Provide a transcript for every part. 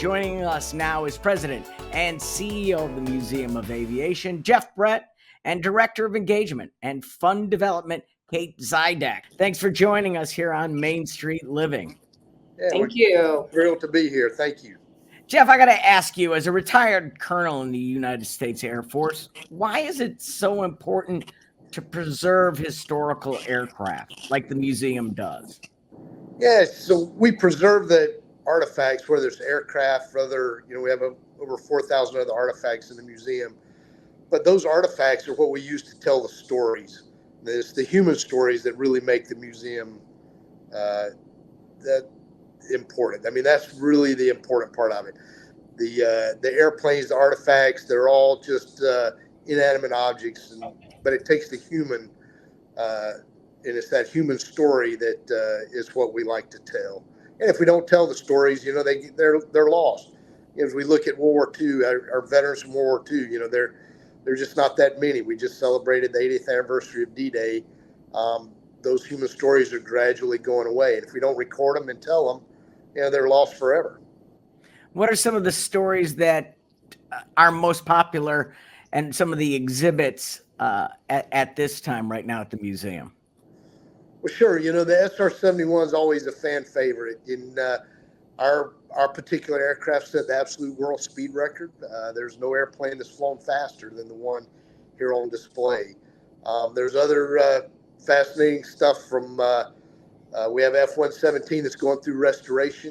Joining us now is President and CEO of the Museum of Aviation, Jeff Brett, and Director of Engagement and Fund Development, Kate Zidek. Thanks for joining us here on Main Street Living. Yeah, Thank you. Thrilled to be here. Thank you. Jeff, I got to ask you, as a retired colonel in the United States Air Force, why is it so important to preserve historical aircraft like the museum does? Yeah, so we preserve the artifacts, whether it's aircraft, whether, we have over 4,000 other artifacts in the museum. But those artifacts are what we use to tell the stories. It's the human stories that really make the museum that important. I mean, that's really the important part of it. The airplanes, the artifacts, they're all just inanimate objects, but it takes the human, and it's that human story that is what we like to tell. And if we don't tell the stories, they're lost. As we look at World War II, our veterans from World War II, there's just not that many. We just celebrated the 80th anniversary of D-Day. Those human stories are gradually going away, and if we don't record them and tell them, they're lost forever. What are some of the stories that are most popular and some of the exhibits at this time right now at the museum? Well, sure. The SR-71 is always a fan favorite. In our particular aircraft set the absolute world speed record. There's no airplane that's flown faster than the one here on display. There's other fascinating stuff from, we have F-117 that's going through restoration.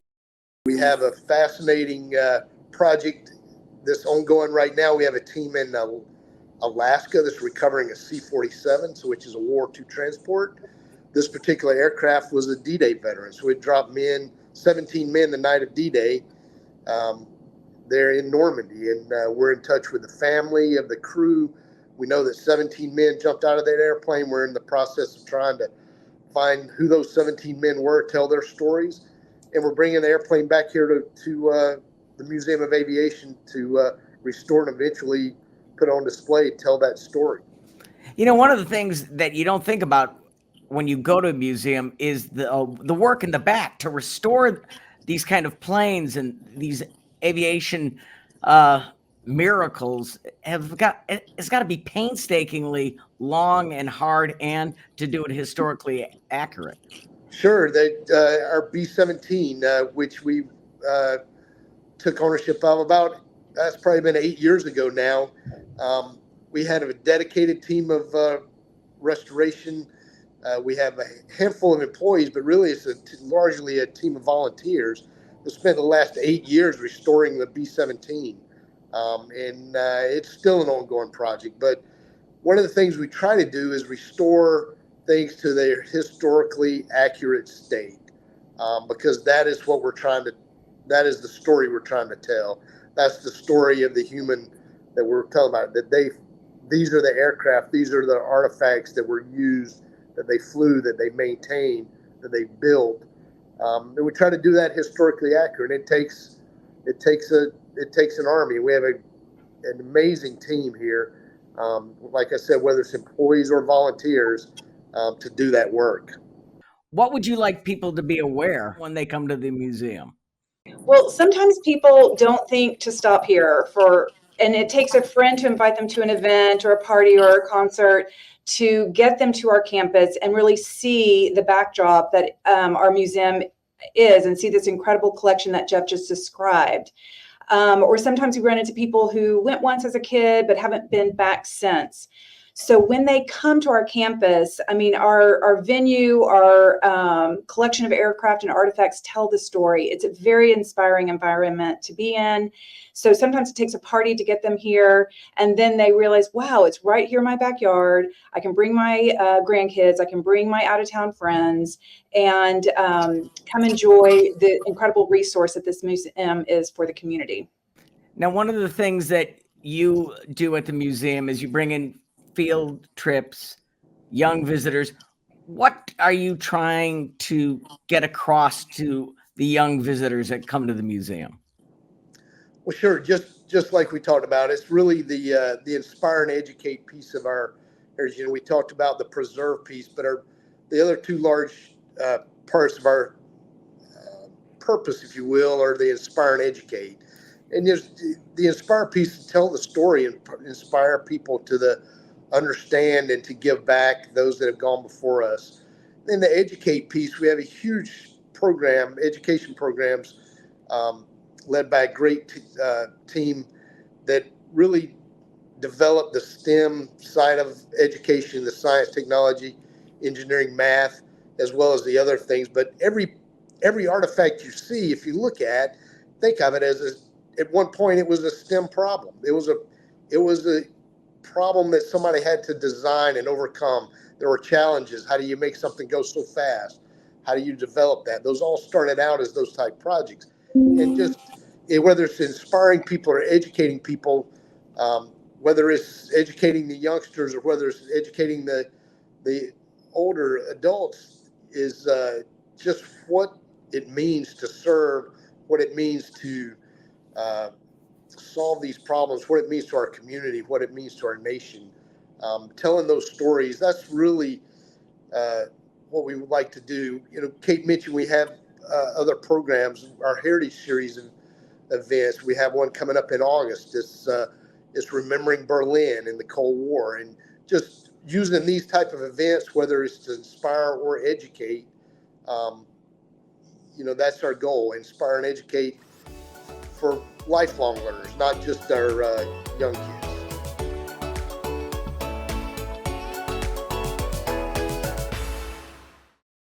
We have a fascinating project that's ongoing right now. We have a team in Alaska that's recovering a C-47, which is a World War II transport. This particular aircraft was a D-Day veteran, so it dropped 17 men the night of D-Day there in Normandy, and we're in touch with the family of the crew. We know that 17 men jumped out of that airplane. We're in the process of trying to find who those 17 men were, tell their stories, and we're bringing the airplane back here to the Museum of Aviation to restore and eventually put on display, tell that story. One of the things that you don't think about when you go to a museum is the work in the back to restore these kind of planes, and these aviation miracles it's got to be painstakingly long and hard, and to do it historically accurate. Sure. Our B-17, which we took ownership of that's probably been 8 years ago now. We had a dedicated team of restoration. We have a handful of employees, but really it's largely a team of volunteers that spent the last 8 years restoring the B-17. And it's still an ongoing project. But one of the things we try to do is restore things to their historically accurate state, because that is what that is the story we're trying to tell. That's the story of the human that we're telling about, that these are the aircraft, these are the artifacts that were used, that they flew, that they maintained, that they built. And we try to do that historically accurate. It takes an army. We have an amazing team here. Like I said, whether it's employees or volunteers, to do that work. What would you like people to be aware when they come to the museum? Well, sometimes people don't think to stop here and it takes a friend to invite them to an event or a party or a concert to get them to our campus and really see the backdrop that our museum is, and see this incredible collection that Jeff just described. Or sometimes we run into people who went once as a kid but haven't been back since. So when they come to our campus, our venue, our collection of aircraft and artifacts tell the story. It's a very inspiring environment to be in. So sometimes it takes a party to get them here, and then they realize, wow, it's right here in my backyard. I can bring my grandkids, I can bring my out-of-town friends, and come enjoy the incredible resource that this museum is for the community. Now, one of the things that you do at the museum is you bring in field trips, young visitors. What are you trying to get across to the young visitors that come to the museum? Well, sure. Just like we talked about, it's really the inspire and educate piece of our heritage. We talked about the preserve piece, but the other two large parts of our purpose, if you will, or the inspire and educate. And there's the inspire piece to tell the story and inspire people to the understand and to give back those that have gone before us. Then the educate piece, we have a huge program, education programs, led by a great team that really developed the STEM side of education, the science, technology, engineering, math, as well as the other things. But every artifact you see, if you look at, think of it as at one point it was a STEM problem. It was a problem that somebody had to design and overcome. There were challenges. How do you make something go so fast? How do you develop that? Those all started out as those type projects. And just whether it's inspiring people or educating people, whether it's educating the youngsters or whether it's educating the older adults, is just what it means to serve, what it means to solve these problems, what it means to our community, what it means to our nation. Telling those stories, that's really what we would like to do. You know, Kate mentioned we have other programs, our Heritage Series and events. We have one coming up in August. It's remembering Berlin and the Cold War, and just using these type of events, whether it's to inspire or educate. That's our goal: inspire and educate for lifelong learners, not just our young kids.